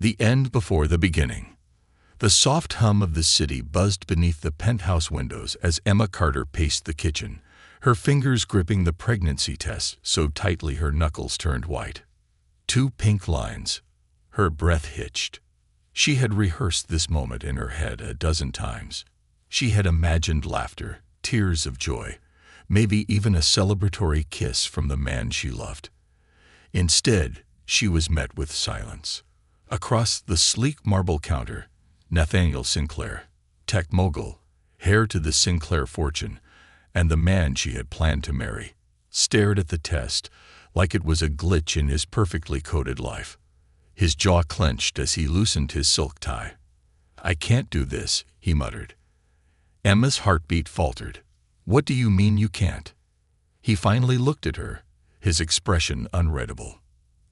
The end before the beginning. The soft hum of the city buzzed beneath the penthouse windows as Emma Carter paced the kitchen, her fingers gripping the pregnancy test so tightly her knuckles turned white. 2 pink lines. Her breath hitched. She had rehearsed this moment in her head a dozen times. She had imagined laughter, tears of joy, maybe even a celebratory kiss from the man she loved. Instead, she was met with silence. Across the sleek marble counter, Nathaniel Sinclair, tech mogul, heir to the Sinclair fortune, and the man she had planned to marry, stared at the test like it was a glitch in his perfectly coded life. His jaw clenched as he loosened his silk tie. "I can't do this," he muttered. Emma's heartbeat faltered. "What do you mean you can't?" He finally looked at her, his expression unreadable.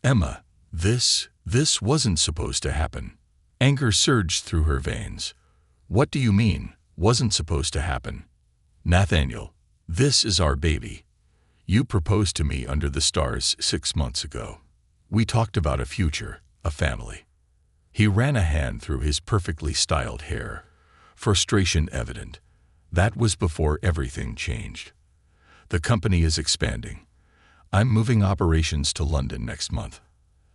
"Emma, this wasn't supposed to happen." Anger surged through her veins. "What do you mean, wasn't supposed to happen?" "Nathaniel, this is our baby. You proposed to me under the stars 6 months ago. We talked about a future, a family." He ran a hand through his perfectly styled hair, frustration evident. That was before everything changed. "The company is expanding. I'm moving operations to London next month.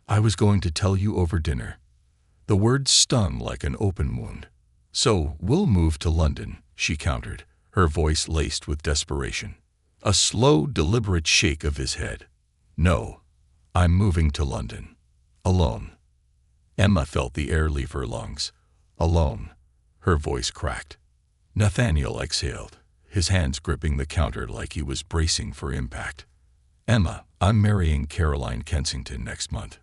I was going to tell you over dinner." The words stung like an open wound. "So, we'll move to London," she countered, her voice laced with desperation. A slow, deliberate shake of his head. "No, I'm moving to London. Alone." Emma felt the air leave her lungs. "Alone." Her voice cracked. Nathaniel exhaled, his hands gripping the counter like he was bracing for impact. "Emma, I'm marrying Caroline Kensington next month.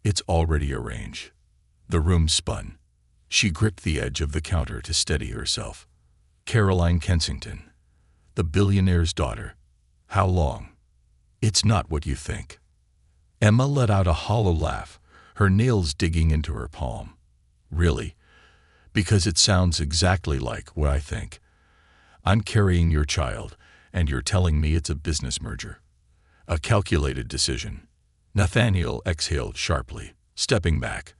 It's already arranged." The room spun. She gripped the edge of the counter to steady herself. "Caroline Kensington, the billionaire's daughter. How long?" "It's not what you think." Emma let out a hollow laugh, her nails digging into her palm. "Really? Because it sounds exactly like what I think. I'm carrying your child, and you're telling me it's a business merger. A calculated decision." Nathaniel exhaled sharply, stepping back.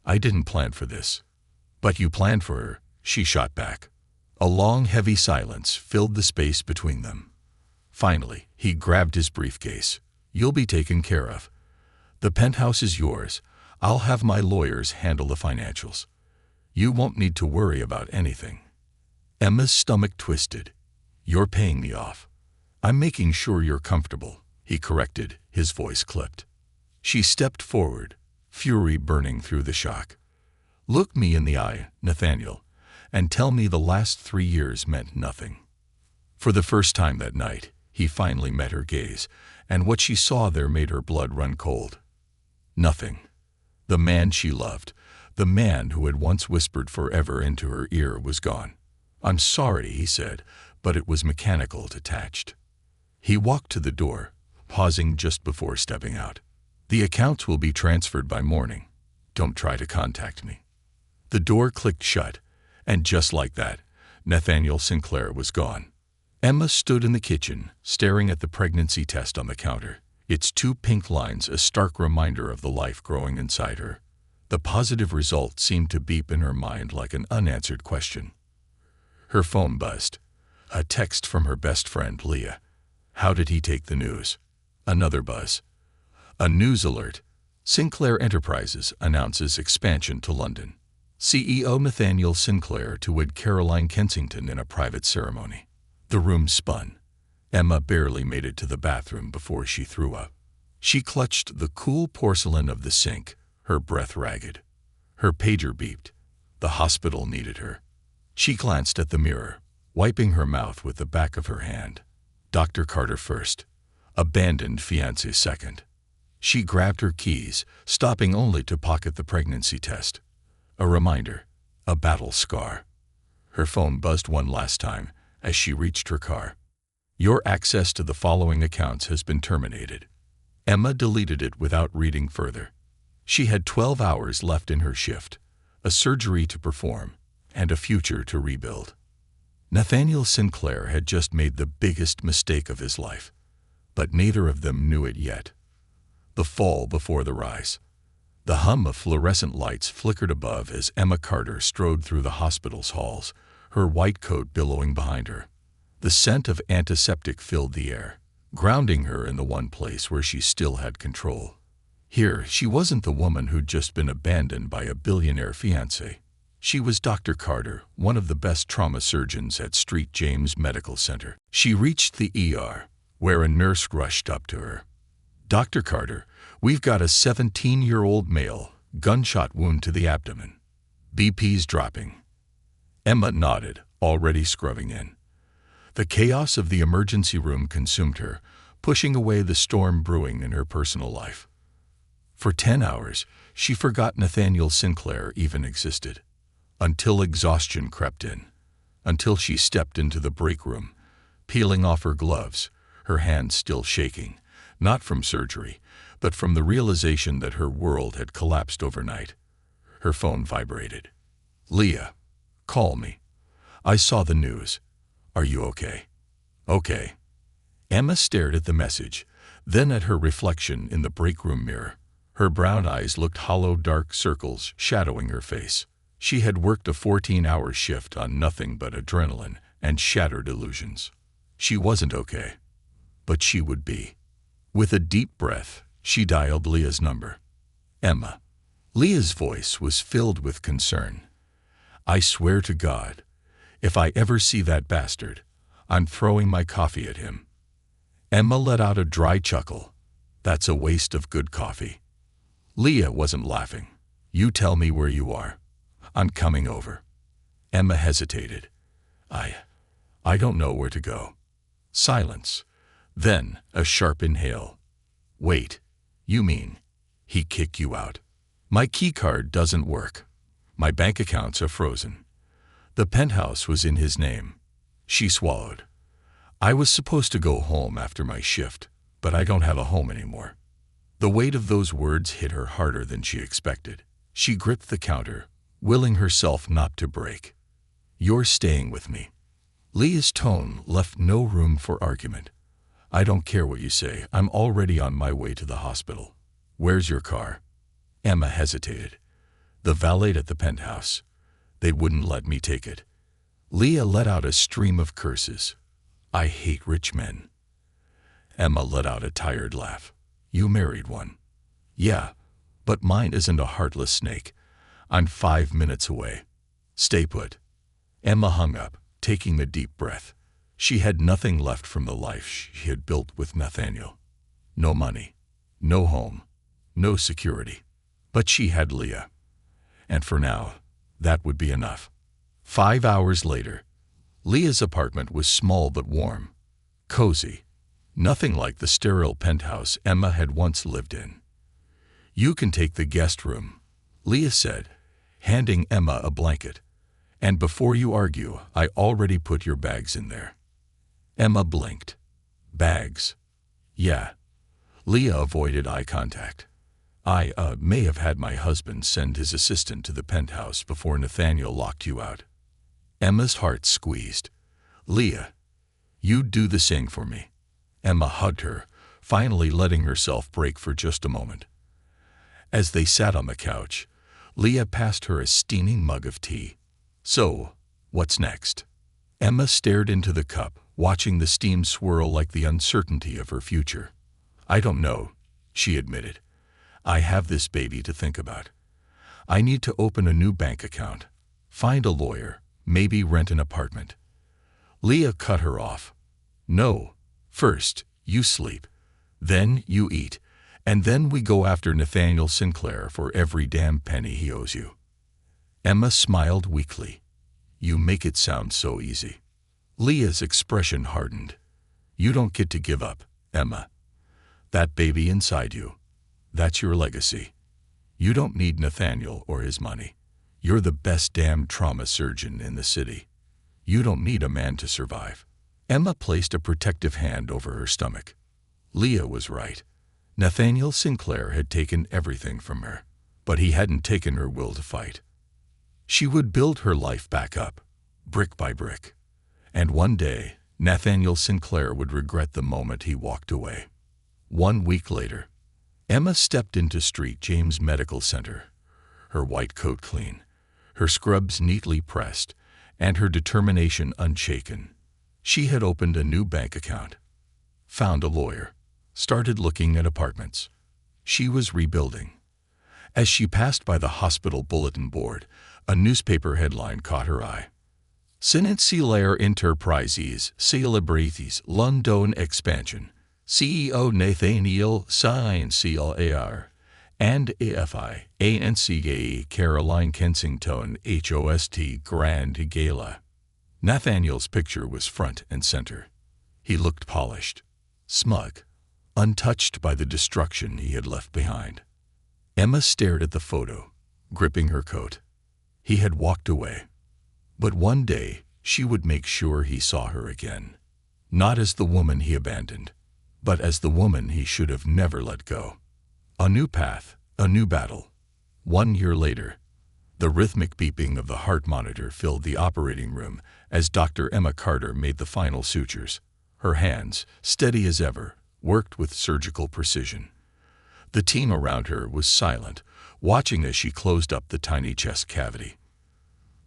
"I didn't plan for this." "But you planned for her," she shot back. A long, heavy silence filled the space between them. Finally, he grabbed his briefcase. "You'll be taken care of. The penthouse is yours. I'll have my lawyers handle the financials. You won't need to worry about anything." Emma's stomach twisted. "You're paying me off." "I'm making sure you're comfortable," he corrected, his voice clipped. She stepped forward, fury burning through the shock. "Look me in the eye, Nathaniel, and tell me the last 3 years meant nothing." For the first time that night, he finally met her gaze, and what she saw there made her blood run cold. Nothing. The man she loved, the man who had once whispered forever into her ear, was gone. "I'm sorry," he said, but it was mechanical, detached. He walked to the door, pausing just before stepping out. "The accounts will be transferred by morning. Don't try to contact me." The door clicked shut, and just like that, Nathaniel Sinclair was gone. Emma stood in the kitchen, staring at the pregnancy test on the counter, its 2 pink lines a stark reminder of the life growing inside her. The positive result seemed to beep in her mind like an unanswered question. Her phone buzzed. A text from her best friend, Leah. How did he take the news? Another buzz. A news alert. Sinclair Enterprises announces expansion to London. CEO Nathaniel Sinclair to wed Caroline Kensington in a private ceremony. The room spun. Emma barely made it to the bathroom before she threw up. She clutched the cool porcelain of the sink, her breath ragged. Her pager beeped. The hospital needed her. She glanced at the mirror, wiping her mouth with the back of her hand. Dr. Carter first. Abandoned Fiancée second. She grabbed her keys, stopping only to pocket the pregnancy test. A reminder. A battle scar. Her phone buzzed one last time as she reached her car. Your access to the following accounts has been terminated. Emma deleted it without reading further. She had 12 hours left in her shift, a surgery to perform, and a future to rebuild. Nathaniel Sinclair had just made the biggest mistake of his life, but neither of them knew it yet. The fall before the rise. The hum of fluorescent lights flickered above as Emma Carter strode through the hospital's halls, her white coat billowing behind her. The scent of antiseptic filled the air, grounding her in the one place where she still had control. Here, she wasn't the woman who'd just been abandoned by a billionaire fiancé. She was Dr. Carter, one of the best trauma surgeons at St. James Medical Center. She reached the ER, where a nurse rushed up to her. "Dr. Carter, we've got a 17-year-old male, gunshot wound to the abdomen. BP's dropping." Emma nodded, already scrubbing in. The chaos of the emergency room consumed her, pushing away the storm brewing in her personal life. For 10 hours, she forgot Nathaniel Sinclair even existed. Until exhaustion crept in. Until she stepped into the break room, peeling off her gloves, her hands still shaking, not from surgery, but from the realization that her world had collapsed overnight. Her phone vibrated. "Leah, call me. I saw the news. Are you okay?" "Okay." Emma stared at the message, then at her reflection in the break room mirror. Her brown eyes looked hollow, dark circles shadowing her face. She had worked a 14-hour shift on nothing but adrenaline and shattered illusions. She wasn't okay, but she would be. With a deep breath, she dialed Leah's number. "Emma." Leah's voice was filled with concern. "I swear to God, if I ever see that bastard, I'm throwing my coffee at him." Emma let out a dry chuckle. "That's a waste of good coffee." Leah wasn't laughing. "You tell me where you are. I'm coming over." Emma hesitated. I don't know where to go." Silence. Then a sharp inhale. "Wait, you mean he kicked you out?" "My keycard doesn't work. My bank accounts are frozen. The penthouse was in his name." She swallowed. "I was supposed to go home after my shift, but I don't have a home anymore." The weight of those words hit her harder than she expected. She gripped the counter, willing herself not to break. "You're staying with me." Leah's tone left no room for argument. "I don't care what you say. I'm already on my way to the hospital." "Where's your car?" Emma hesitated. "The valet at the penthouse. They wouldn't let me take it." Leah let out a stream of curses. "I hate rich men." Emma let out a tired laugh. "You married one." "Yeah, but mine isn't a heartless snake. I'm 5 minutes away. Stay put." Emma hung up, taking a deep breath. She had nothing left from the life she had built with Nathaniel. No money, no home, no security. But she had Leah. And for now, that would be enough. 5 hours later, Leah's apartment was small but warm, cozy, nothing like the sterile penthouse Emma had once lived in. "You can take the guest room," Leah said, handing Emma a blanket. "And before you argue, I already put your bags in there." Emma blinked. "Bags?" "Yeah." Leah avoided eye contact. I may have had my husband send his assistant to the penthouse before Nathaniel locked you out." Emma's heart squeezed. "Leah, you'd do the same for me." Emma hugged her, finally letting herself break for just a moment. As they sat on the couch, Leah passed her a steaming mug of tea. "So, what's next?" Emma stared into the cup, watching the steam swirl like the uncertainty of her future. "I don't know," she admitted. "I have this baby to think about. I need to open a new bank account, find a lawyer, maybe rent an apartment." Leah cut her off. "No, first, you sleep, then you eat, and then we go after Nathaniel Sinclair for every damn penny he owes you." Emma smiled weakly. "You make it sound so easy." Leah's expression hardened. "You don't get to give up, Emma. That baby inside you, that's your legacy. You don't need Nathaniel or his money. You're the best damn trauma surgeon in the city. You don't need a man to survive." Emma placed a protective hand over her stomach. Leah was right. Nathaniel Sinclair had taken everything from her, but he hadn't taken her will to fight. She would build her life back up, brick by brick. And one day, Nathaniel Sinclair would regret the moment he walked away. 1 week later, Emma stepped into St. James Medical Center, her white coat clean, her scrubs neatly pressed, and her determination unshaken. She had opened a new bank account, found a lawyer, started looking at apartments. She was rebuilding. As she passed by the hospital bulletin board, a newspaper headline caught her eye. Fiancée Enterprises celebrates London expansion. CEO Nathaniel Fiancée and AFI Caroline Kensington HOST Grand Gala. Nathaniel's picture was front and center. He looked polished, smug, untouched by the destruction he had left behind. Emma stared at the photo, gripping her coat. He had walked away. But one day she would make sure he saw her again. Not as the woman he abandoned, but as the woman he should have never let go. A new path, a new battle. 1 year later, the rhythmic beeping of the heart monitor filled the operating room as Dr. Emma Carter made the final sutures. Her hands, steady as ever, worked with surgical precision. The team around her was silent, watching as she closed up the tiny chest cavity.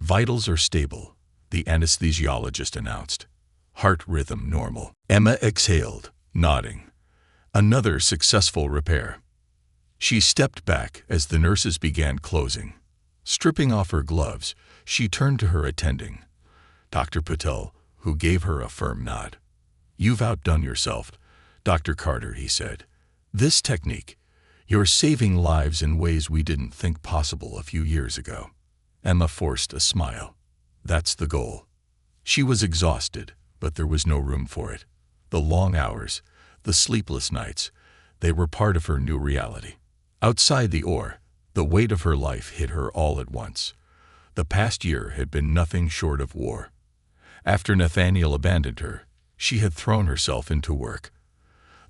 "Vitals are stable," the anesthesiologist announced. "Heart rhythm normal." Emma exhaled, nodding. Another successful repair. She stepped back as the nurses began closing. Stripping off her gloves, she turned to her attending, Dr. Patel, who gave her a firm nod. "You've outdone yourself, Dr. Carter," he said. "This technique, you're saving lives in ways we didn't think possible a few years ago." Emma forced a smile. That's the goal. She was exhausted, but there was no room for it. The long hours, the sleepless nights, they were part of her new reality. Outside the OR, the weight of her life hit her all at once. The past year had been nothing short of war. After Nathaniel abandoned her, she had thrown herself into work.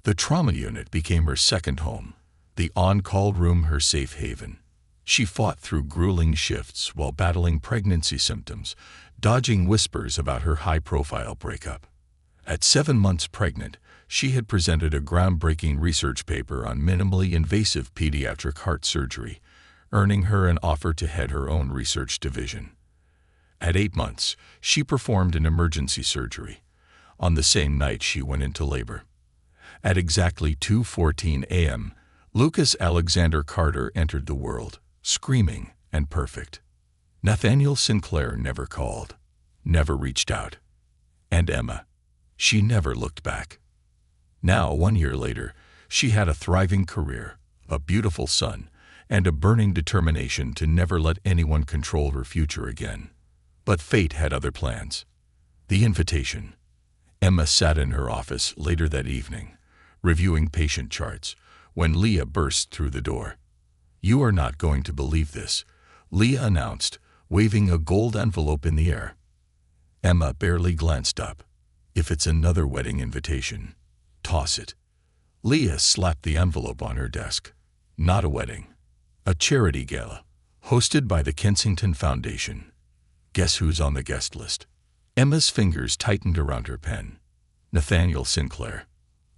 The trauma unit became her second home, the on-call room her safe haven. She fought through grueling shifts while battling pregnancy symptoms, dodging whispers about her high-profile breakup. At 7 months pregnant, she had presented a groundbreaking research paper on minimally invasive pediatric heart surgery, earning her an offer to head her own research division. At 8 months, she performed an emergency surgery. On the same night she went into labor. At exactly 2:14 a.m., Lucas Alexander Carter entered the world, screaming and perfect. Nathaniel Sinclair never called, never reached out. And Emma, she never looked back. Now, 1 year later, she had a thriving career, a beautiful son, and a burning determination to never let anyone control her future again. But fate had other plans. The invitation. Emma sat in her office later that evening, reviewing patient charts, when Leah burst through the door. "You are not going to believe this," Leah announced, waving a gold envelope in the air. Emma barely glanced up. "If it's another wedding invitation, toss it." Leah slapped the envelope on her desk. Not a wedding. A charity gala, hosted by the Kensington Foundation. Guess who's on the guest list? Emma's fingers tightened around her pen. Nathaniel Sinclair.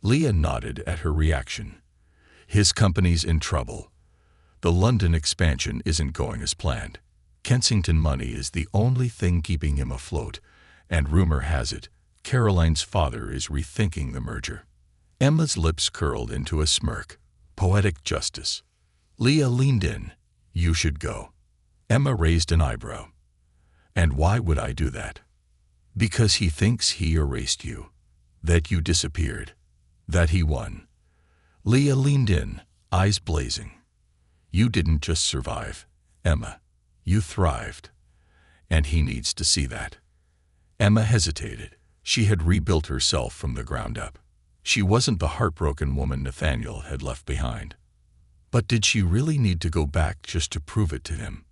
Leah nodded at her reaction. His company's in trouble. The London expansion isn't going as planned. Kensington money is the only thing keeping him afloat, and rumor has it, Caroline's father is rethinking the merger. Emma's lips curled into a smirk. Poetic justice. Leah leaned in. "You should go." Emma raised an eyebrow. "And why would I do that?" "Because he thinks he erased you. That you disappeared. That he won." Leah leaned in, eyes blazing. "You didn't just survive, Emma. You thrived. And he needs to see that." Emma hesitated. She had rebuilt herself from the ground up. She wasn't the heartbroken woman Nathaniel had left behind. But did she really need to go back just to prove it to him?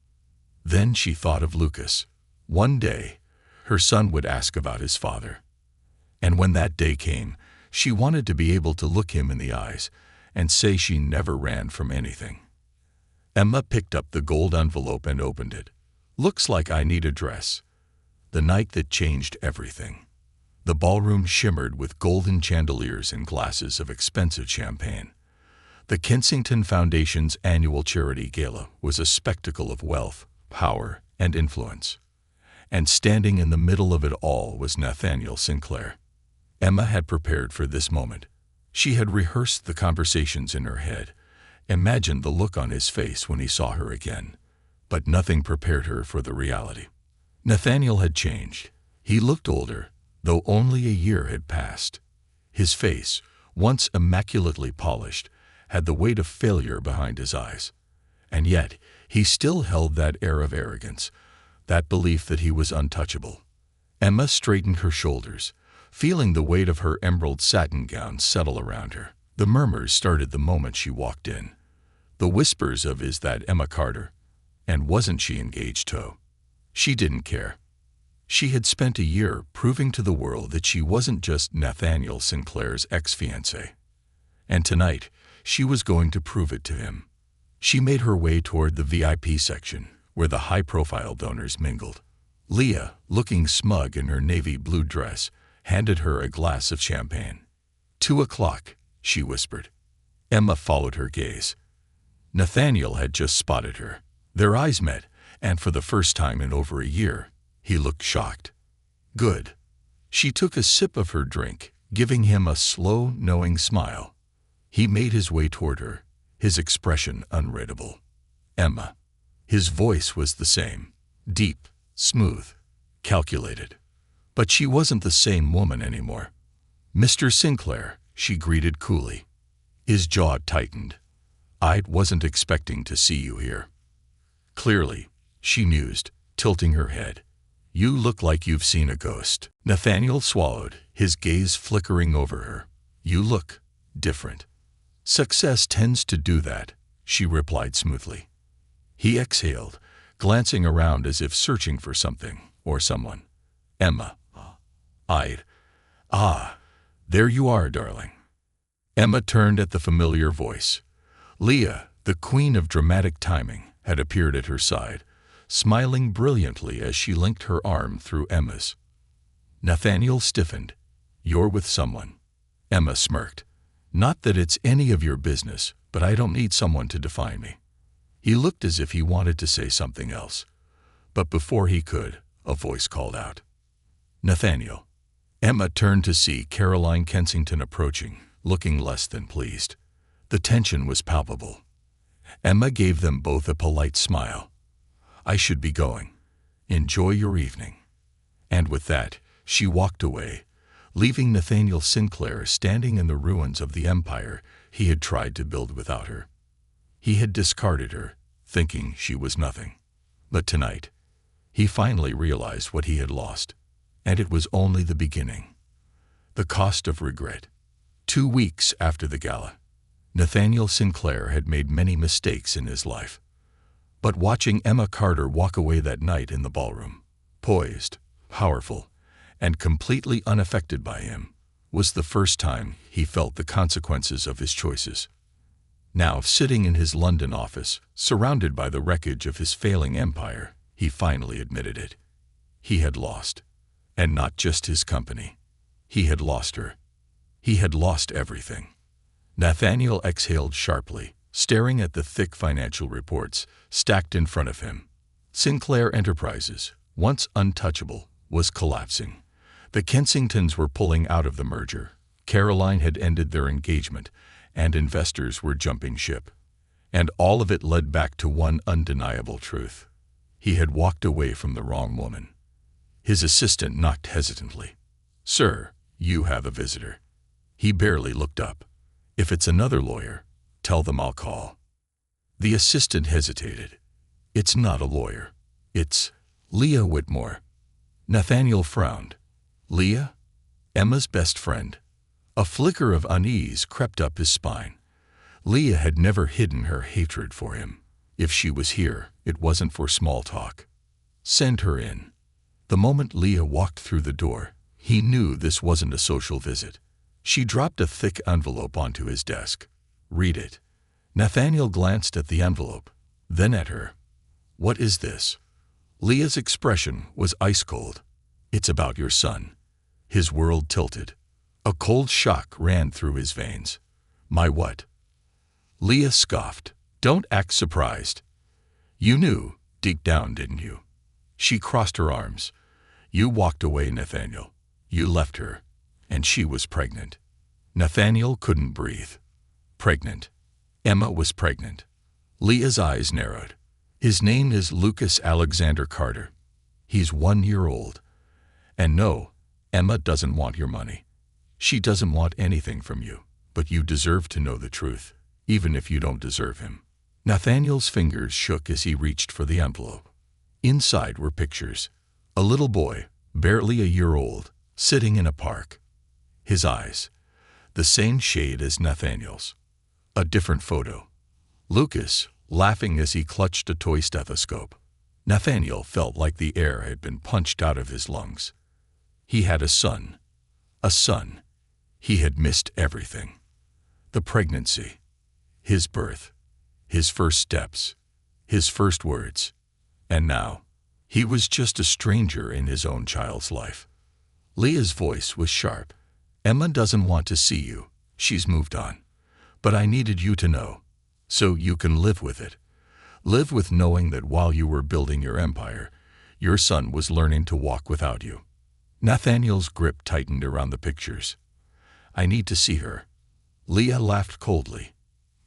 Then she thought of Lucas. One day, her son would ask about his father. And when that day came, she wanted to be able to look him in the eyes and say she never ran from anything. Emma picked up the gold envelope and opened it. "Looks like I need a dress." The night that changed everything. The ballroom shimmered with golden chandeliers and glasses of expensive champagne. The Kensington Foundation's annual charity gala was a spectacle of wealth, power, and influence. And standing in the middle of it all was Nathaniel Sinclair. Emma had prepared for this moment. She had rehearsed the conversations in her head, imagined the look on his face when he saw her again, but nothing prepared her for the reality. Nathaniel had changed. He looked older, though only a year had passed. His face, once immaculately polished, had the weight of failure behind his eyes. And yet, he still held that air of arrogance, that belief that he was untouchable. Emma straightened her shoulders, feeling the weight of her emerald satin gown settle around her. The murmurs started the moment she walked in. The whispers of "Is that Emma Carter?" and "Wasn't she engaged to?" She didn't care. She had spent a year proving to the world that she wasn't just Nathaniel Sinclair's ex-fiancée. And tonight, she was going to prove it to him. She made her way toward the VIP section, where the high-profile donors mingled. Leah, looking smug in her navy blue dress, handed her a glass of champagne. 2:00, she whispered. Emma followed her gaze. Nathaniel had just spotted her. Their eyes met, and for the first time in over a year, he looked shocked. Good. She took a sip of her drink, giving him a slow, knowing smile. He made his way toward her, his expression unreadable. Emma. His voice was the same, deep, smooth, calculated. But she wasn't the same woman anymore. "Mr. Sinclair," she greeted coolly. His jaw tightened. "I wasn't expecting to see you here." "Clearly," she mused, tilting her head. "You look like you've seen a ghost." Nathaniel swallowed, his gaze flickering over her. "You look different." "Success tends to do that," she replied smoothly. He exhaled, glancing around as if searching for something or someone. "Emma." There you are, darling." Emma turned at the familiar voice. Leah, the queen of dramatic timing, had appeared at her side, smiling brilliantly as she linked her arm through Emma's. Nathaniel stiffened. "You're with someone." Emma smirked. "Not that it's any of your business, but I don't need someone to define me." He looked as if he wanted to say something else, but before he could, a voice called out. "Nathaniel." Emma turned to see Caroline Kensington approaching, looking less than pleased. The tension was palpable. Emma gave them both a polite smile. "I should be going. Enjoy your evening." And with that, she walked away, leaving Nathaniel Sinclair standing in the ruins of the empire he had tried to build without her. He had discarded her, thinking she was nothing. But tonight, he finally realized what he had lost, and it was only the beginning. The cost of regret. 2 weeks after the gala, Nathaniel Sinclair had made many mistakes in his life. But watching Emma Carter walk away that night in the ballroom, poised, powerful, and completely unaffected by him, was the first time he felt the consequences of his choices. Now, sitting in his London office, surrounded by the wreckage of his failing empire, he finally admitted it. He had lost. And not just his company. He had lost her. He had lost everything. Nathaniel exhaled sharply, staring at the thick financial reports stacked in front of him. Sinclair Enterprises, once untouchable, was collapsing. The Kensingtons were pulling out of the merger. Caroline had ended their engagement, and investors were jumping ship. And all of it led back to one undeniable truth. He had walked away from the wrong woman. His assistant knocked hesitantly. "Sir, you have a visitor." He barely looked up. "If it's another lawyer, tell them I'll call." The assistant hesitated. "It's not a lawyer. It's Leah Whitmore." Nathaniel frowned. Leah? Emma's best friend. A flicker of unease crept up his spine. Leah had never hidden her hatred for him. If she was here, it wasn't for small talk. "Send her in." The moment Leah walked through the door, he knew this wasn't a social visit. She dropped a thick envelope onto his desk. "Read it." Nathaniel glanced at the envelope, then at her. "What is this?" Leah's expression was ice cold. "It's about your son." His world tilted. A cold shock ran through his veins. "My what?" Leah scoffed. Don't act surprised. You knew, deep down, didn't you? She crossed her arms. You walked away, Nathaniel. You left her, and she was pregnant. Nathaniel couldn't breathe. Pregnant. Emma was pregnant. Leah's eyes narrowed. His name is Lucas Alexander Carter. He's 1 year old. And no, Emma doesn't want your money. She doesn't want anything from you, but you deserve to know the truth, even if you don't deserve him. Nathaniel's fingers shook as he reached for the envelope. Inside were pictures. A little boy, barely a year old, sitting in a park. His eyes, the same shade as Nathaniel's. A different photo. Lucas, laughing as he clutched a toy stethoscope. Nathaniel felt like the air had been punched out of his lungs. He had a son. A son. He had missed everything. The pregnancy. His birth. His first steps. His first words. And now, he was just a stranger in his own child's life. Leah's voice was sharp. Emma doesn't want to see you. She's moved on. But I needed you to know, so you can live with it. Live with knowing that while you were building your empire, your son was learning to walk without you. Nathaniel's grip tightened around the pictures. I need to see her. Leah laughed coldly.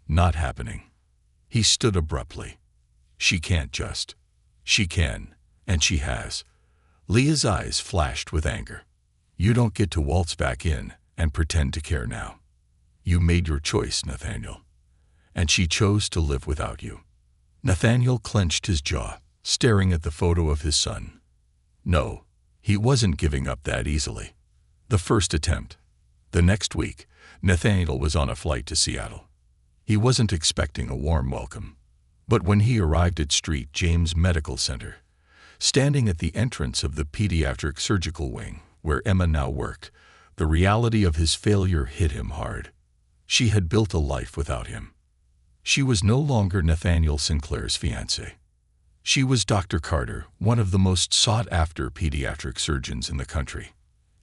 Not happening. He stood abruptly. She can't just. She can, and she has. Leah's eyes flashed with anger. You don't get to waltz back in and pretend to care now. You made your choice, Nathaniel. And she chose to live without you. Nathaniel clenched his jaw, staring at the photo of his son. No, he wasn't giving up that easily. The first attempt. The next week, Nathaniel was on a flight to Seattle. He wasn't expecting a warm welcome. But when he arrived at St. James Medical Center, standing at the entrance of the pediatric surgical wing, where Emma now worked, the reality of his failure hit him hard. She had built a life without him. She was no longer Nathaniel Sinclair's fiancée. She was Dr. Carter, one of the most sought-after pediatric surgeons in the country.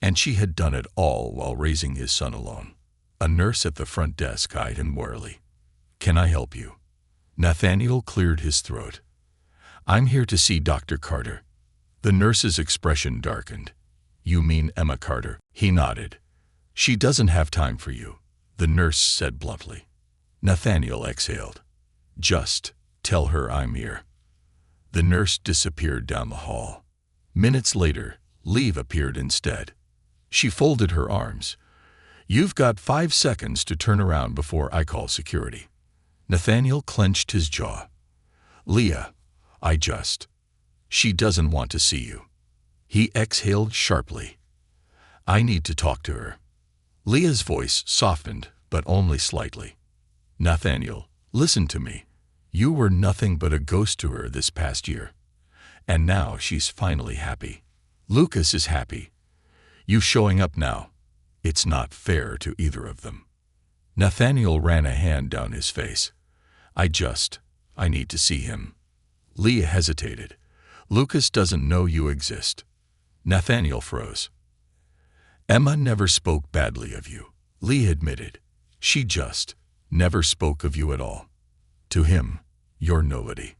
And she had done it all while raising his son alone. A nurse at the front desk eyed him warily. Can I help you? Nathaniel cleared his throat. I'm here to see Dr. Carter. The nurse's expression darkened. You mean Emma Carter? He nodded. She doesn't have time for you, the nurse said bluntly. Nathaniel exhaled. Just tell her I'm here. The nurse disappeared down the hall. Minutes later, Leah appeared instead. She folded her arms. You've got 5 seconds to turn around before I call security. Nathaniel clenched his jaw. Leah, She doesn't want to see you. He exhaled sharply. I need to talk to her. Leah's voice softened, but only slightly. Nathaniel, listen to me. You were nothing but a ghost to her this past year. And now she's finally happy. Lucas is happy. You showing up now. It's not fair to either of them. Nathaniel ran a hand down his face. I need to see him. Leah hesitated. Lucas doesn't know you exist. Nathaniel froze. Emma never spoke badly of you, Leah admitted. She just never spoke of you at all. To him, you're nobody.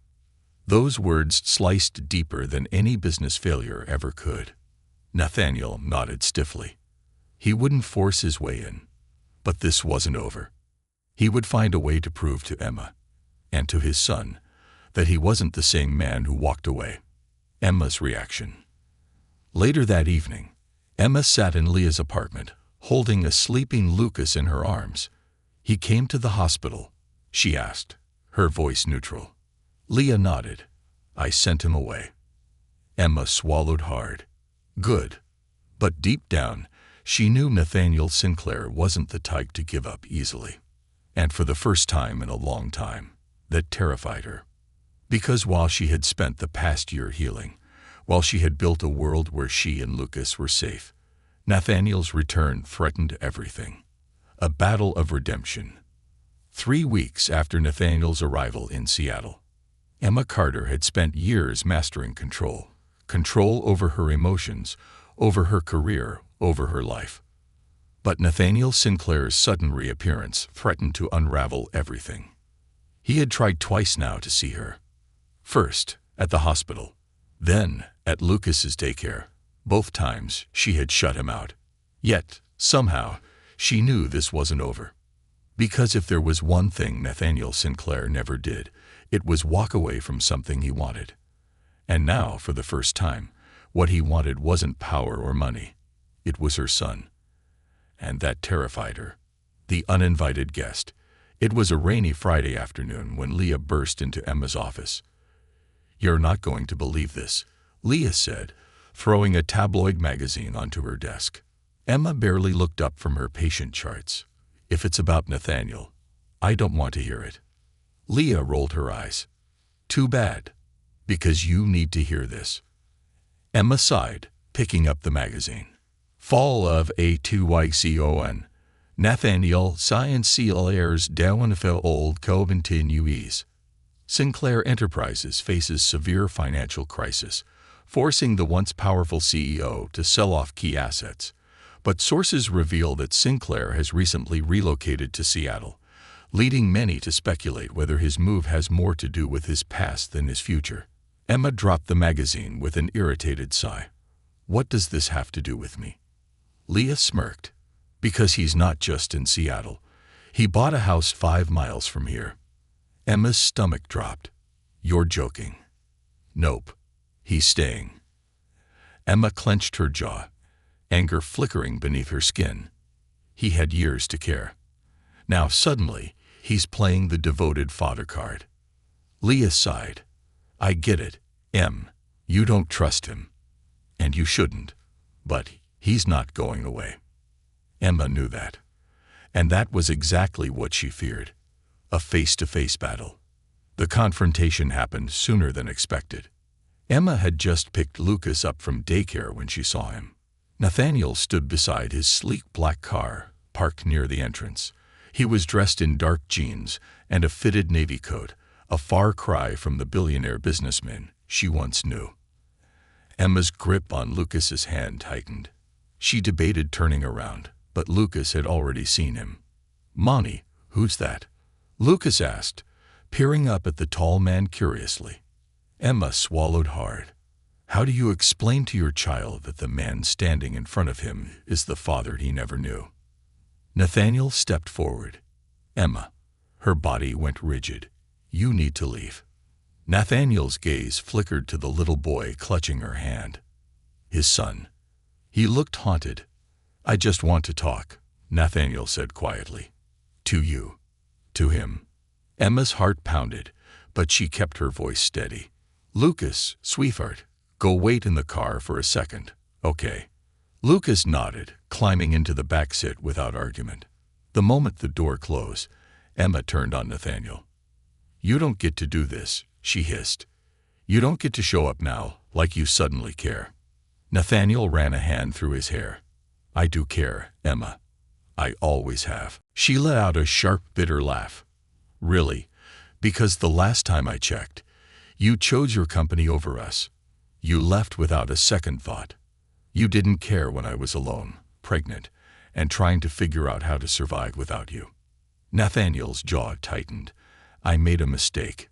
Those words sliced deeper than any business failure ever could. Nathaniel nodded stiffly. He wouldn't force his way in. But this wasn't over. He would find a way to prove to Emma, and to his son, that he wasn't the same man who walked away. Emma's reaction. Later that evening, Emma sat in Leah's apartment, holding a sleeping Lucas in her arms. He came to the hospital, she asked, her voice neutral. Leah nodded. I sent him away. Emma swallowed hard. Good. But deep down, she knew Nathaniel Sinclair wasn't the type to give up easily. And for the first time in a long time, that terrified her. Because while she had spent the past year healing, while she had built a world where she and Lucas were safe, Nathaniel's return threatened everything. A battle of redemption. 3 weeks after Nathaniel's arrival in Seattle, Emma Carter had spent years mastering control. Control over her emotions, over her career, over her life. But Nathaniel Sinclair's sudden reappearance threatened to unravel everything. He had tried twice now to see her. First, at the hospital, then at Lucas's daycare. Both times she had shut him out. Yet, somehow, she knew this wasn't over. Because if there was one thing Nathaniel Sinclair never did, it was walk away from something he wanted. And now, for the first time, what he wanted wasn't power or money. It was her son. And that terrified her. The uninvited guest. It was a rainy Friday afternoon when Leah burst into Emma's office. "You're not going to believe this," Leah said, throwing a tabloid magazine onto her desk. Emma barely looked up from her patient charts. "If it's about Nathaniel, I don't want to hear it." Leah rolled her eyes. "Too bad, because you need to hear this." Emma sighed, picking up the magazine. Fall of A2YCON. Nathaniel Sinclair's downfall old continues. Sinclair Enterprises faces severe financial crisis, forcing the once powerful CEO to sell off key assets. But sources reveal that Sinclair has recently relocated to Seattle, leading many to speculate whether his move has more to do with his past than his future. Emma dropped the magazine with an irritated sigh. "What does this have to do with me?" Leah smirked. "Because he's not just in Seattle. He bought a house 5 miles from here." Emma's stomach dropped. "You're joking." "Nope. He's staying." Emma clenched her jaw, anger flickering beneath her skin. He had years to care. Now suddenly, he's playing the devoted father card. Leah sighed. "I get it, Em. You don't trust him. And you shouldn't. But he's not going away." Emma knew that. And that was exactly what she feared. A face-to-face battle. The confrontation happened sooner than expected. Emma had just picked Lucas up from daycare when she saw him. Nathaniel stood beside his sleek black car, parked near the entrance. He was dressed in dark jeans and a fitted navy coat, a far cry from the billionaire businessman she once knew. Emma's grip on Lucas's hand tightened. She debated turning around, but Lucas had already seen him. "Monty, who's that?" Lucas asked, peering up at the tall man curiously. Emma swallowed hard. How do you explain to your child that the man standing in front of him is the father he never knew? Nathaniel stepped forward. "Emma." Her body went rigid. "You need to leave." Nathaniel's gaze flickered to the little boy clutching her hand. His son. He looked haunted. "I just want to talk," Nathaniel said quietly. "To you." "To him." Emma's heart pounded, but she kept her voice steady. "Lucas, sweetheart, go wait in the car for a second, okay?" Lucas nodded, climbing into the back seat without argument. The moment the door closed, Emma turned on Nathaniel. "You don't get to do this," she hissed. "You don't get to show up now like you suddenly care." Nathaniel ran a hand through his hair. "I do care, Emma. I always have." She let out a sharp, bitter laugh. "Really? Because the last time I checked, you chose your company over us. You left without a second thought. You didn't care when I was alone, pregnant, and trying to figure out how to survive without you." Nathaniel's jaw tightened. "I made a mistake."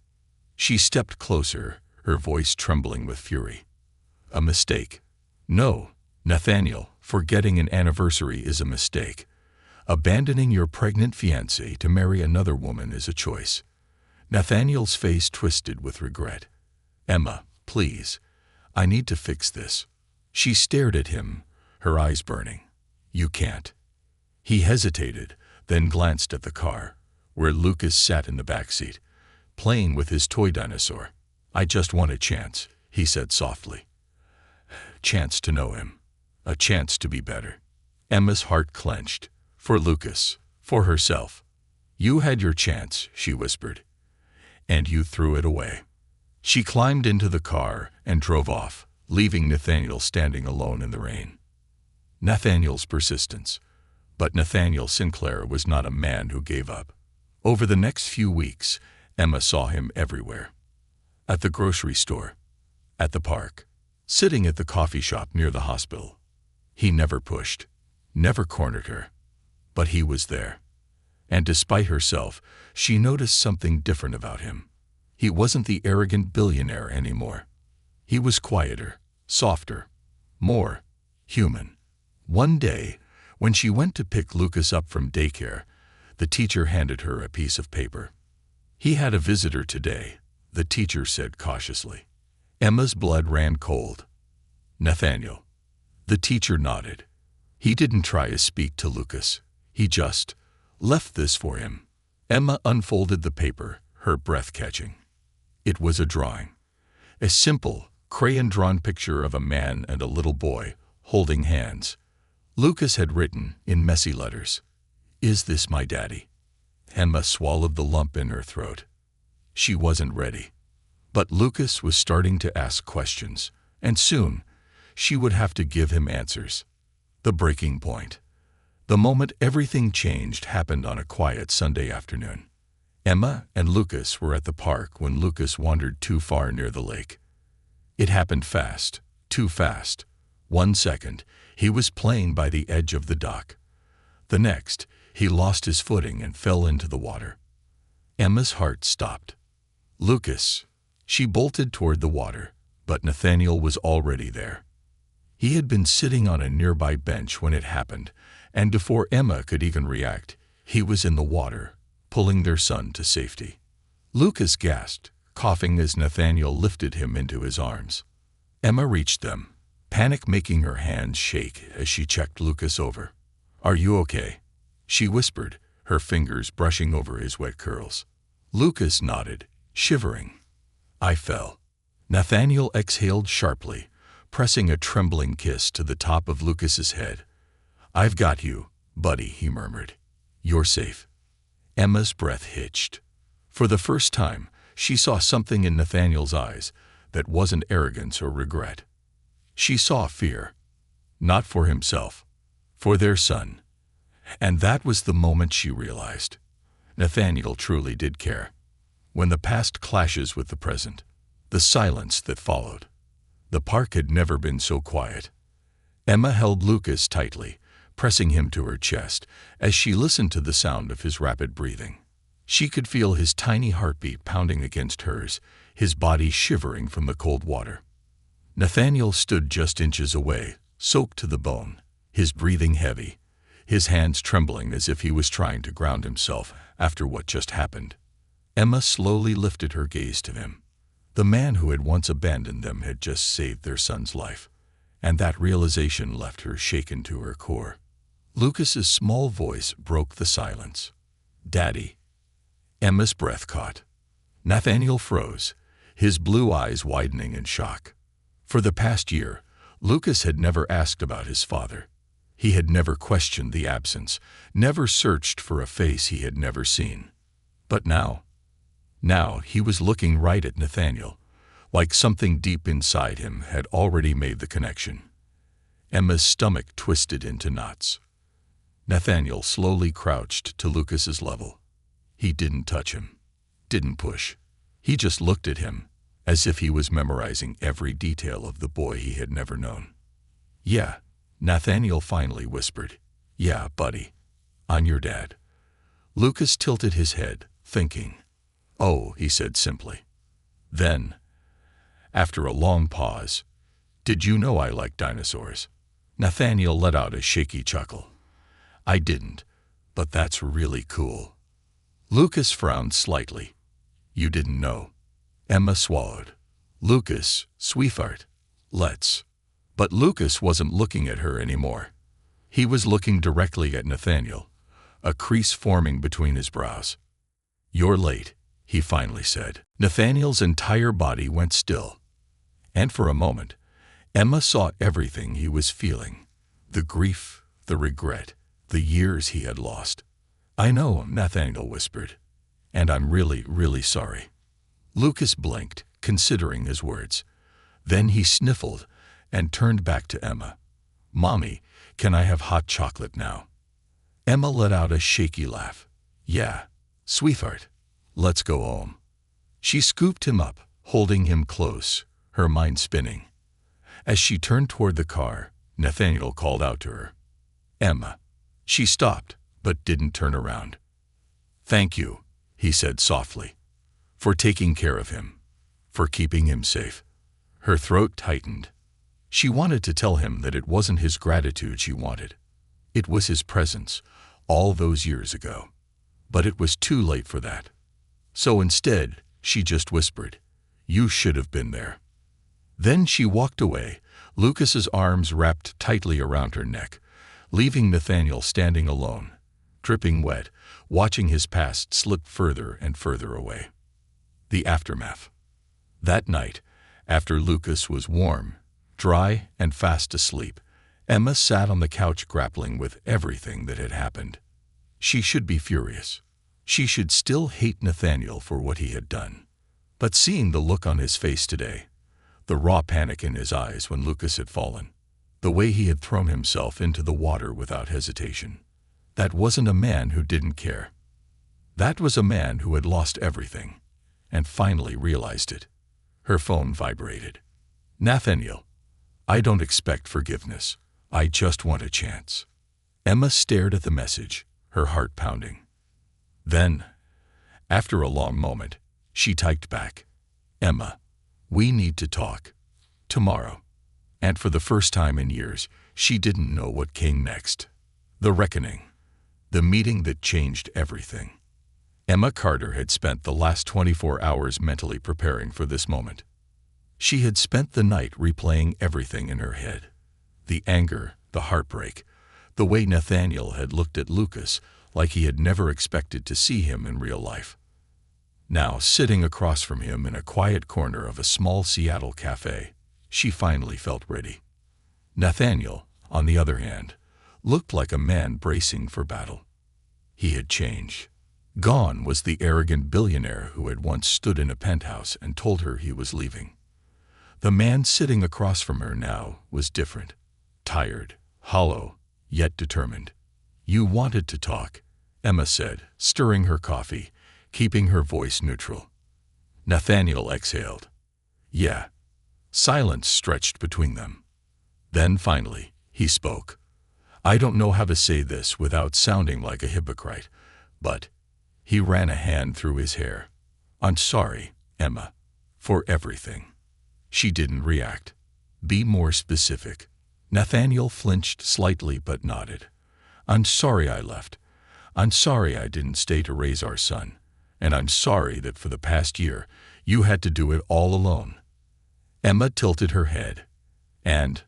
She stepped closer, her voice trembling with fury. "A mistake?" "No, Nathaniel, forgetting an anniversary is a mistake. Abandoning your pregnant fiancée to marry another woman is a choice." Nathaniel's face twisted with regret. "Emma, please. I need to fix this." She stared at him, her eyes burning. "You can't." He hesitated, then glanced at the car, where Lucas sat in the back seat, playing with his toy dinosaur. "I just want a chance," he said softly. Chance to know him. A chance to be better. Emma's heart clenched. For Lucas. For herself. "You had your chance," she whispered. "And you threw it away." She climbed into the car and drove off, leaving Nathaniel standing alone in the rain. Nathaniel's persistence. But Nathaniel Sinclair was not a man who gave up. Over the next few weeks, Emma saw him everywhere. At the grocery store. At the park. Sitting at the coffee shop near the hospital. He never pushed. Never cornered her. But he was there. And despite herself, she noticed something different about him. He wasn't the arrogant billionaire anymore. He was quieter, softer, more human. One day, when she went to pick Lucas up from daycare, the teacher handed her a piece of paper. "He had a visitor today," the teacher said cautiously. Emma's blood ran cold. "Nathaniel." The teacher nodded. "He didn't try to speak to Lucas. He just left this for him." Emma unfolded the paper, her breath catching. It was a drawing. A simple, crayon-drawn picture of a man and a little boy, holding hands. Lucas had written, in messy letters, "Is this my daddy?" Emma swallowed the lump in her throat. She wasn't ready. But Lucas was starting to ask questions, and soon she would have to give him answers. The breaking point. The moment everything changed happened on a quiet Sunday afternoon. Emma and Lucas were at the park when Lucas wandered too far near the lake. It happened fast, too fast. 1 second, he was playing by the edge of the dock. The next, he lost his footing and fell into the water. Emma's heart stopped. "Lucas!" She bolted toward the water, but Nathaniel was already there. He had been sitting on a nearby bench when it happened, and before Emma could even react, he was in the water, pulling their son to safety. Lucas gasped, coughing as Nathaniel lifted him into his arms. Emma reached them, panic making her hands shake as she checked Lucas over. "Are you okay?" she whispered, her fingers brushing over his wet curls. Lucas nodded, shivering. "I fell." Nathaniel exhaled sharply, pressing a trembling kiss to the top of Lucas's head. "I've got you, buddy," he murmured. "You're safe." Emma's breath hitched. For the first time, she saw something in Nathaniel's eyes that wasn't arrogance or regret. She saw fear. Not for himself, for their son. And that was the moment she realized. Nathaniel truly did care. When the past clashes with the present, the silence that followed. The park had never been so quiet. Emma held Lucas tightly, pressing him to her chest as she listened to the sound of his rapid breathing. She could feel his tiny heartbeat pounding against hers, his body shivering from the cold water. Nathaniel stood just inches away, soaked to the bone, his breathing heavy, his hands trembling as if he was trying to ground himself after what just happened. Emma slowly lifted her gaze to him. The man who had once abandoned them had just saved their son's life, and that realization left her shaken to her core. Lucas's small voice broke the silence. "Daddy." Emma's breath caught. Nathaniel froze, his blue eyes widening in shock. For the past year, Lucas had never asked about his father. He had never questioned the absence, never searched for a face he had never seen. But now he was looking right at Nathaniel, like something deep inside him had already made the connection. Emma's stomach twisted into knots. Nathaniel slowly crouched to Lucas's level. He didn't touch him, didn't push. He just looked at him, as if he was memorizing every detail of the boy he had never known. "Yeah," Nathaniel finally whispered. "Yeah, buddy. I'm your dad." Lucas tilted his head, thinking. "Oh," he said simply. Then, after a long pause, "Did you know I like dinosaurs?" Nathaniel let out a shaky chuckle. "I didn't, but that's really cool." Lucas frowned slightly. "You didn't know?" Emma swallowed. "Lucas, sweetheart, let's." But Lucas wasn't looking at her anymore. He was looking directly at Nathaniel, a crease forming between his brows. "You're late," he finally said. Nathaniel's entire body went still. And for a moment, Emma saw everything he was feeling. The grief, the regret, the years he had lost. "I know," Nathaniel whispered. "And I'm really, really sorry." Lucas blinked, considering his words. Then he sniffled and turned back to Emma. "Mommy, can I have hot chocolate now?" Emma let out a shaky laugh. "Yeah, sweetheart, let's go home." She scooped him up, holding him close, her mind spinning. As she turned toward the car, Nathaniel called out to her. "Emma." She stopped, but didn't turn around. "Thank you," he said softly, "for taking care of him, for keeping him safe." Her throat tightened. She wanted to tell him that it wasn't his gratitude she wanted. It was his presence, all those years ago. But it was too late for that. So instead, she just whispered, "You should have been there." Then she walked away, Lucas's arms wrapped tightly around her neck, leaving Nathaniel standing alone, dripping wet, watching his past slip further and further away. The aftermath. That night, after Lucas was warm, dry, and fast asleep, Emma sat on the couch grappling with everything that had happened. She should be furious. She should still hate Nathaniel for what he had done. But seeing the look on his face today, the raw panic in his eyes when Lucas had fallen, the way he had thrown himself into the water without hesitation, that wasn't a man who didn't care. That was a man who had lost everything, and finally realized it. Her phone vibrated. "Nathaniel, I don't expect forgiveness. I just want a chance." Emma stared at the message, her heart pounding. Then, after a long moment, she typed back, "Emma, we need to talk. Tomorrow." And for the first time in years, she didn't know what came next. The reckoning. The meeting that changed everything. Emma Carter had spent the last 24 hours mentally preparing for this moment. She had spent the night replaying everything in her head. The anger, the heartbreak, the way Nathaniel had looked at Lucas like he had never expected to see him in real life. Now, sitting across from him in a quiet corner of a small Seattle cafe, she finally felt ready. Nathaniel, on the other hand, looked like a man bracing for battle. He had changed. Gone was the arrogant billionaire who had once stood in a penthouse and told her he was leaving. The man sitting across from her now was different. Tired, hollow, yet determined. "You wanted to talk," Emma said, stirring her coffee, keeping her voice neutral. Nathaniel exhaled. "Yeah." Silence stretched between them. Then finally, he spoke. "I don't know how to say this without sounding like a hypocrite, but..." He ran a hand through his hair. "I'm sorry, Emma, for everything." She didn't react. "Be more specific." Nathaniel flinched slightly but nodded. "I'm sorry I left. I'm sorry I didn't stay to raise our son. And I'm sorry that for the past year, you had to do it all alone." Emma tilted her head. "And..."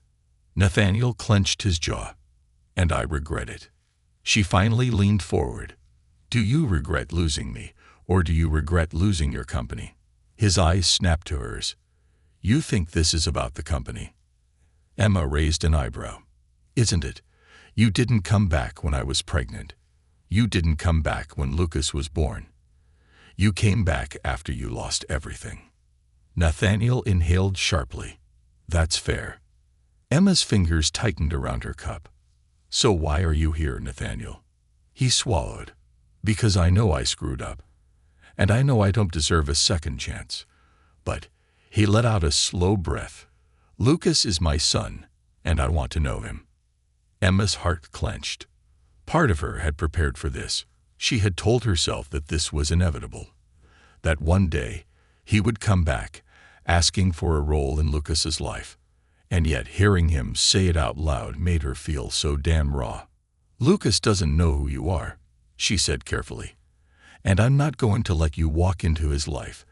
Nathaniel clenched his jaw. "And I regret it." She finally leaned forward. "Do you regret losing me, or do you regret losing your company?" His eyes snapped to hers. "You think this is about the company?" Emma raised an eyebrow. "Isn't it? You didn't come back when I was pregnant. You didn't come back when Lucas was born. You came back after you lost everything." Nathaniel inhaled sharply. "That's fair." Emma's fingers tightened around her cup. "So why are you here, Nathaniel?" He swallowed. "Because I know I screwed up. And I know I don't deserve a second chance. But..." He let out a slow breath. "Lucas is my son, and I want to know him." Emma's heart clenched. Part of her had prepared for this. She had told herself that this was inevitable. That one day, he would come back, asking for a role in Lucas's life. And yet hearing him say it out loud made her feel so damn raw. "Lucas doesn't know who you are," she said carefully. "And I'm not going to let you walk into his life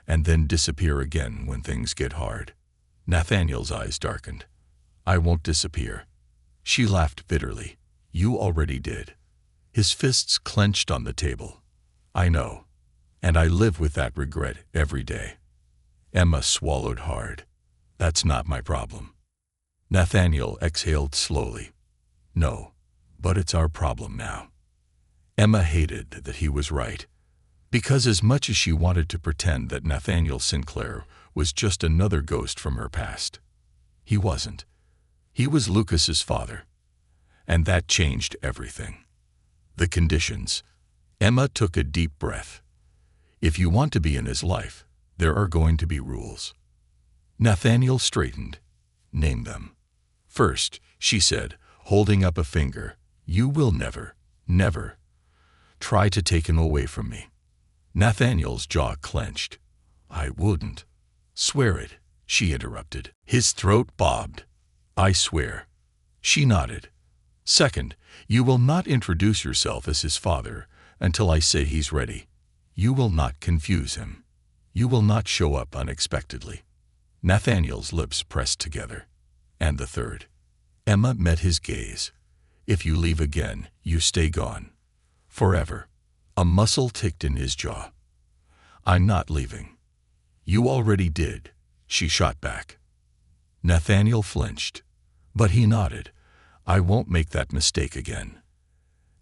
and then disappear again when things get hard." Nathaniel's eyes darkened. "I won't disappear." She laughed bitterly. "You already did." His fists clenched on the table. "I know. And I live with that regret every day." Emma swallowed hard. "That's not my problem." Nathaniel exhaled slowly. "No, but it's our problem now." Emma hated that he was right. Because as much as she wanted to pretend that Nathaniel Sinclair was just another ghost from her past, he wasn't. He was Lucas's father. And that changed everything. The conditions. Emma took a deep breath. If you want to be in his life, there are going to be rules. Nathaniel straightened. "Name them." "First," she said, holding up a finger, "you will never, never." try to take him away from me." Nathaniel's jaw clenched. "I wouldn't." "Swear it," she interrupted. His throat bobbed. "I swear." She nodded. "Second, you will not introduce yourself as his father until I say he's ready. You will not confuse him. You will not show up unexpectedly." Nathaniel's lips pressed together. "And the third?" Emma met his gaze. "If you leave again, you stay gone. Forever." A muscle ticked in his jaw. "I'm not leaving." "You already did," she shot back. Nathaniel flinched, but he nodded. "I won't make that mistake again."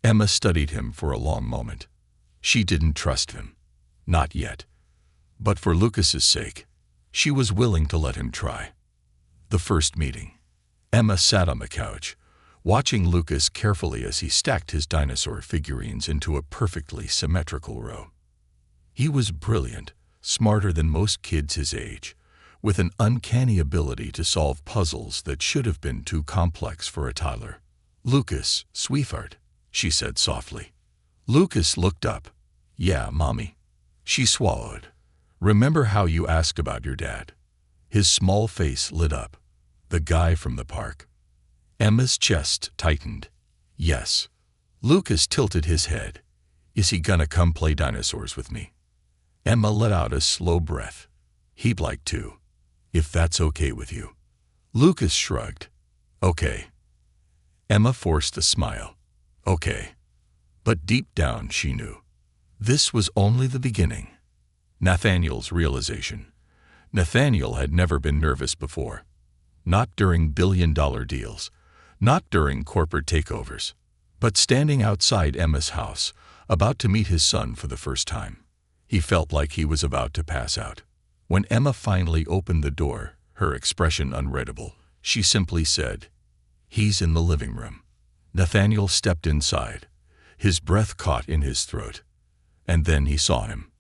Emma studied him for a long moment. She didn't trust him. Not yet. But for Lucas's sake, she was willing to let him try. The first meeting. Emma sat on the couch, watching Lucas carefully as he stacked his dinosaur figurines into a perfectly symmetrical row. He was brilliant, smarter than most kids his age, with an uncanny ability to solve puzzles that should have been too complex for a toddler. "Lucas, sweetheart," she said softly. Lucas looked up. "Yeah, Mommy." She swallowed. "Remember how you asked about your dad?" His small face lit up. "The guy from the park." Emma's chest tightened. "Yes." Lucas tilted his head. "Is he gonna come play dinosaurs with me?" Emma let out a slow breath. "He'd like to, if that's okay with you." Lucas shrugged. "Okay." Emma forced a smile. "Okay." But deep down she knew. This was only the beginning. Nathaniel's realization. Nathaniel had never been nervous before. Not during billion-dollar deals. Not during corporate takeovers. But standing outside Emma's house, about to meet his son for the first time. He felt like he was about to pass out. When Emma finally opened the door, her expression unreadable, she simply said, "He's in the living room." Nathaniel stepped inside. His breath caught in his throat. And then he saw him.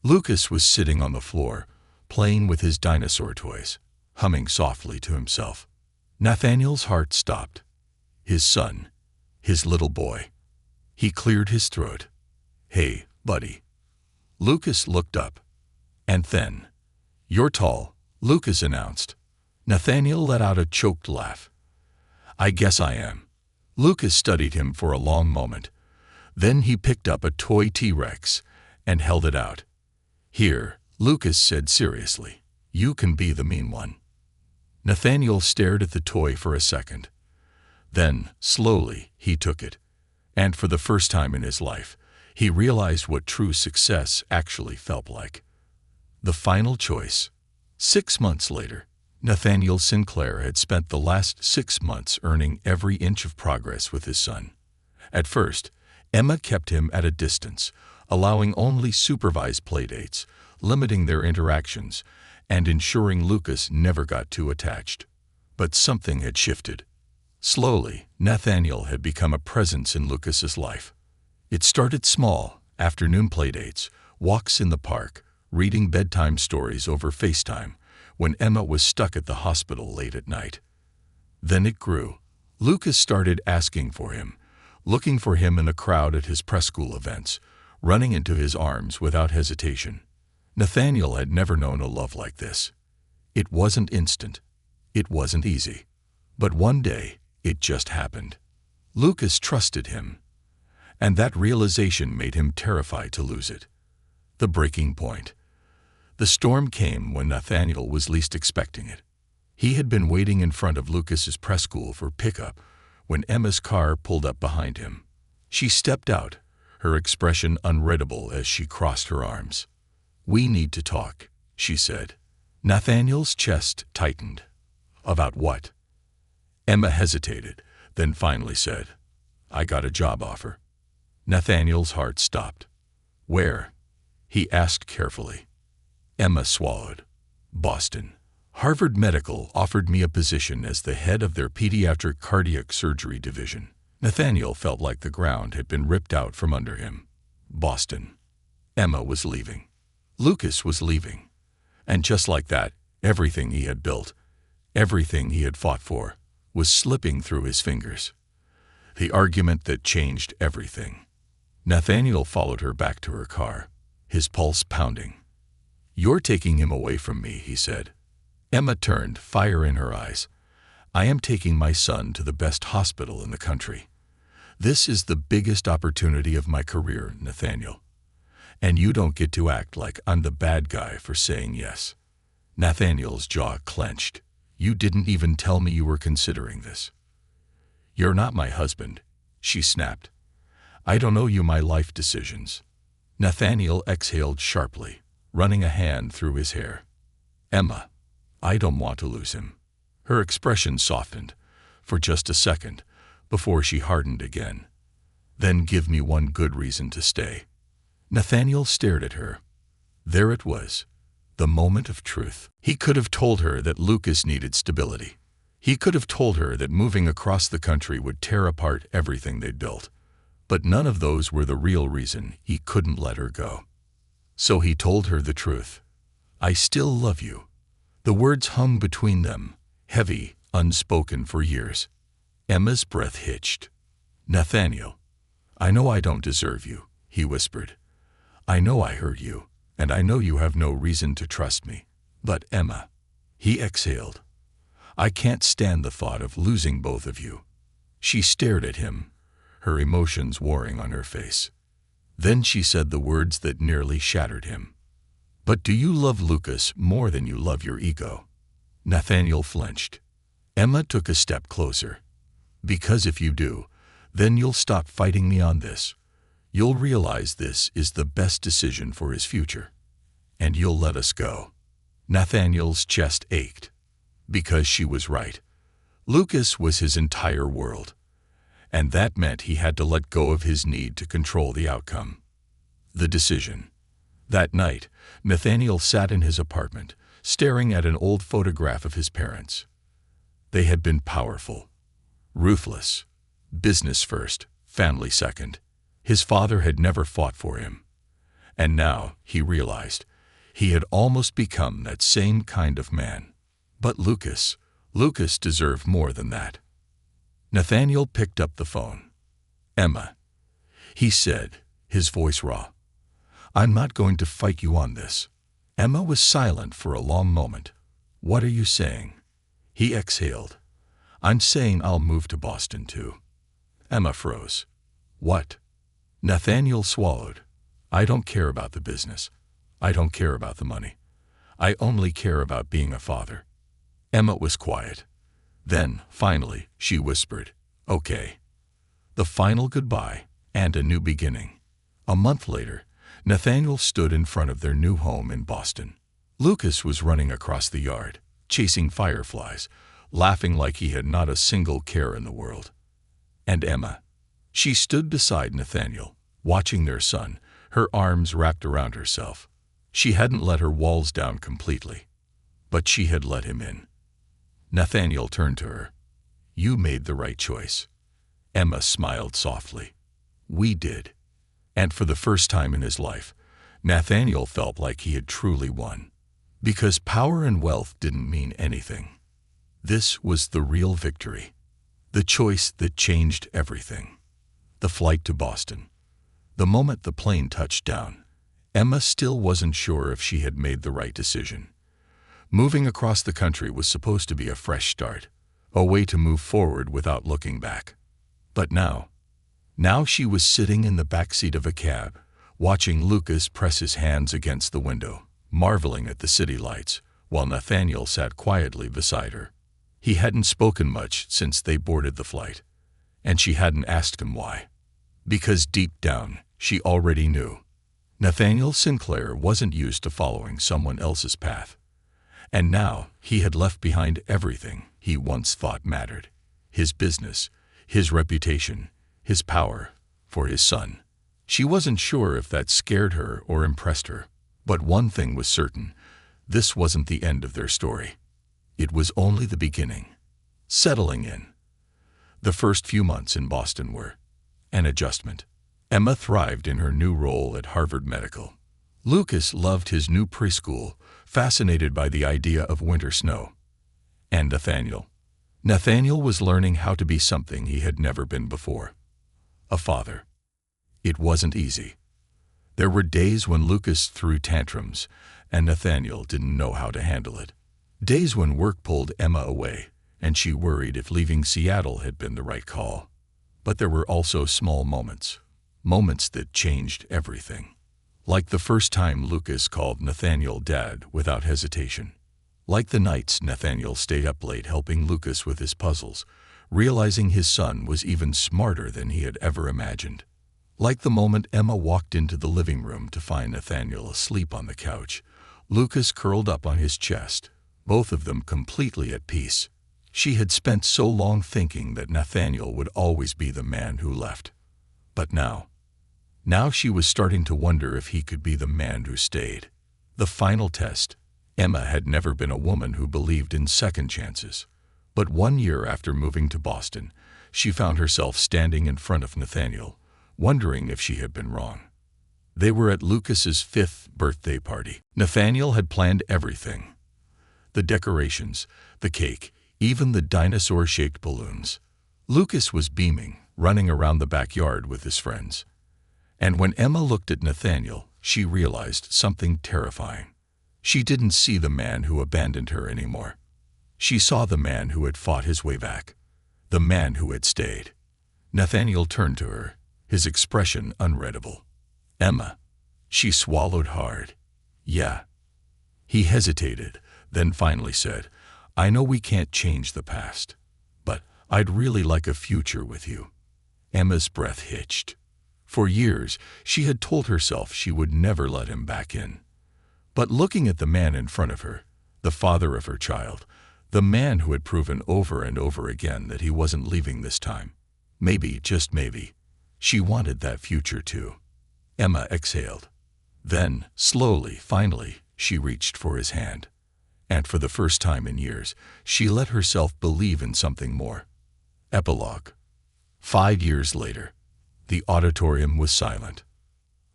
Lucas was sitting on the floor, playing with his dinosaur toys, humming softly to himself. Nathaniel's heart stopped. His son. His little boy. He cleared his throat. "Hey, buddy." Lucas looked up. And then, "You're tall," Lucas announced. Nathaniel let out a choked laugh. "I guess I am." Lucas studied him for a long moment. Then he picked up a toy T-Rex and held it out. "Here," Lucas said seriously. "You can be the mean one." Nathaniel stared at the toy for a second. Then, slowly, he took it. And for the first time in his life, he realized what true success actually felt like. The final choice. 6 months later, Nathaniel Sinclair had spent the last 6 months earning every inch of progress with his son. At first, Emma kept him at a distance, allowing only supervised playdates, limiting their interactions, and ensuring Lucas never got too attached. But something had shifted. Slowly, Nathaniel had become a presence in Lucas's life. It started small, afternoon playdates, walks in the park, reading bedtime stories over FaceTime, when Emma was stuck at the hospital late at night. Then it grew. Lucas started asking for him, looking for him in a crowd at his preschool events, running into his arms without hesitation. Nathaniel had never known a love like this. It wasn't instant. It wasn't easy. But one day, it just happened. Lucas trusted him. And that realization made him terrified to lose it. The breaking point. The storm came when Nathaniel was least expecting it. He had been waiting in front of Lucas's preschool for pickup when Emma's car pulled up behind him. She stepped out, her expression unreadable as she crossed her arms. "We need to talk," she said. Nathaniel's chest tightened. "About what?" Emma hesitated, then finally said, "I got a job offer." Nathaniel's heart stopped. "Where?" he asked carefully. Emma swallowed. "Boston. Harvard Medical offered me a position as the head of their pediatric cardiac surgery division." Nathaniel felt like the ground had been ripped out from under him. Boston. Emma was leaving. Lucas was leaving. And just like that, everything he had built, everything he had fought for, was slipping through his fingers. The argument that changed everything. Nathaniel followed her back to her car, his pulse pounding. "You're taking him away from me," he said. Emma turned, fire in her eyes. "I am taking my son to the best hospital in the country. This is the biggest opportunity of my career, Nathaniel. And you don't get to act like I'm the bad guy for saying yes." Nathaniel's jaw clenched. "You didn't even tell me you were considering this." "You're not my husband," she snapped. "I don't owe you my life decisions." Nathaniel exhaled sharply, running a hand through his hair. "Emma, I don't want to lose him." Her expression softened, for just a second, before she hardened again. "Then give me one good reason to stay." Nathaniel stared at her. There it was, the moment of truth. He could have told her that Lucas needed stability. He could have told her that moving across the country would tear apart everything they'd built. But none of those were the real reason he couldn't let her go. So he told her the truth. "I still love you." The words hung between them, heavy, unspoken for years. Emma's breath hitched. "Nathaniel, I know I don't deserve you," he whispered. "I know I hurt you, and I know you have no reason to trust me. But Emma," he exhaled, "I can't stand the thought of losing both of you." She stared at him, her emotions warring on her face. Then she said the words that nearly shattered him. "But do you love Lucas more than you love your ego?" Nathaniel flinched. Emma took a step closer. "Because if you do, then you'll stop fighting me on this. You'll realize this is the best decision for his future. And you'll let us go." Nathaniel's chest ached. Because she was right. Lucas was his entire world. And that meant he had to let go of his need to control the outcome. The decision. That night, Nathaniel sat in his apartment, staring at an old photograph of his parents. They had been powerful, ruthless, business first, family second. His father had never fought for him. And now, he realized, he had almost become that same kind of man. But Lucas deserved more than that. Nathaniel picked up the phone. "Emma," he said, his voice raw. "I'm not going to fight you on this." Emma was silent for a long moment. "What are you saying?" He exhaled. "I'm saying I'll move to Boston too." Emma froze. "What?" Nathaniel swallowed. "I don't care about the business. I don't care about the money. I only care about being a father." Emma was quiet. Then, finally, she whispered, "Okay." The final goodbye and a new beginning. A month later, Nathaniel stood in front of their new home in Boston. Lucas was running across the yard, chasing fireflies, laughing like he had not a single care in the world. And Emma, she stood beside Nathaniel, watching their son, her arms wrapped around herself. She hadn't let her walls down completely, but she had let him in. Nathaniel turned to her. "You made the right choice." Emma smiled softly. "We did." And for the first time in his life, Nathaniel felt like he had truly won. Because power and wealth didn't mean anything. This was the real victory. The choice that changed everything. The flight to Boston. The moment the plane touched down, Emma still wasn't sure if she had made the right decision. Moving across the country was supposed to be a fresh start, a way to move forward without looking back. But now she was sitting in the backseat of a cab, watching Lucas press his hands against the window, marveling at the city lights, while Nathaniel sat quietly beside her. He hadn't spoken much since they boarded the flight, and she hadn't asked him why. Because deep down, she already knew. Nathaniel Sinclair wasn't used to following someone else's path. And now he had left behind everything he once thought mattered. His business, his reputation, his power, for his son. She wasn't sure if that scared her or impressed her. But one thing was certain, this wasn't the end of their story. It was only the beginning. Settling in. The first few months in Boston were an adjustment. Emma thrived in her new role at Harvard Medical. Lucas loved his new preschool, fascinated by the idea of winter snow. And Nathaniel was learning how to be something he had never been before. A father. It wasn't easy. There were days when Lucas threw tantrums, and Nathaniel didn't know how to handle it. Days when work pulled Emma away, and she worried if leaving Seattle had been the right call. But there were also small moments, moments that changed everything. Like the first time Lucas called Nathaniel Dad without hesitation. Like the nights Nathaniel stayed up late helping Lucas with his puzzles, realizing his son was even smarter than he had ever imagined. Like the moment Emma walked into the living room to find Nathaniel asleep on the couch, Lucas curled up on his chest, both of them completely at peace. She had spent so long thinking that Nathaniel would always be the man who left. But now she was starting to wonder if he could be the man who stayed. The final test. Emma had never been a woman who believed in second chances. But 1 year after moving to Boston, she found herself standing in front of Nathaniel, wondering if she had been wrong. They were at Lucas's 5th birthday party. Nathaniel had planned everything. The decorations, the cake, even the dinosaur-shaped balloons. Lucas was beaming, running around the backyard with his friends. And when Emma looked at Nathaniel, she realized something terrifying. She didn't see the man who abandoned her anymore. She saw the man who had fought his way back, the man who had stayed. Nathaniel turned to her, his expression unreadable. Emma. She swallowed hard. Yeah. He hesitated, then finally said, I know we can't change the past, but I'd really like a future with you. Emma's breath hitched. For years, she had told herself she would never let him back in. But looking at the man in front of her, the father of her child, the man who had proven over and over again that he wasn't leaving this time, maybe, just maybe, she wanted that future too. Emma exhaled. Then, slowly, finally, she reached for his hand. And for the first time in years, she let herself believe in something more. Epilogue. 5 years later. The auditorium was silent.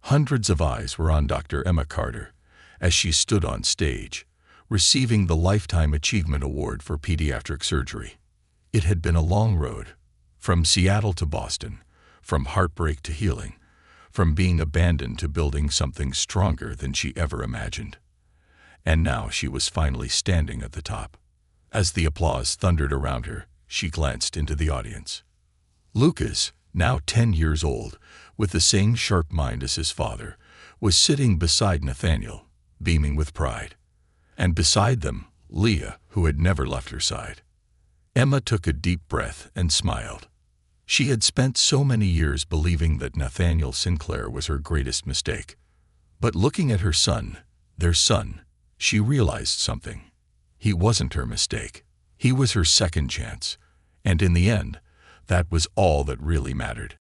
Hundreds of eyes were on Dr. Emma Carter as she stood on stage, receiving the Lifetime Achievement Award for Pediatric Surgery. It had been a long road, from Seattle to Boston, from heartbreak to healing, from being abandoned to building something stronger than she ever imagined. And now she was finally standing at the top. As the applause thundered around her, she glanced into the audience. Lucas, now 10 years old, with the same sharp mind as his father, was sitting beside Nathaniel, beaming with pride. And beside them, Leah, who had never left her side. Emma took a deep breath and smiled. She had spent so many years believing that Nathaniel Sinclair was her greatest mistake. But looking at her son, their son, she realized something. He wasn't her mistake. He was her second chance. And in the end, that was all that really mattered.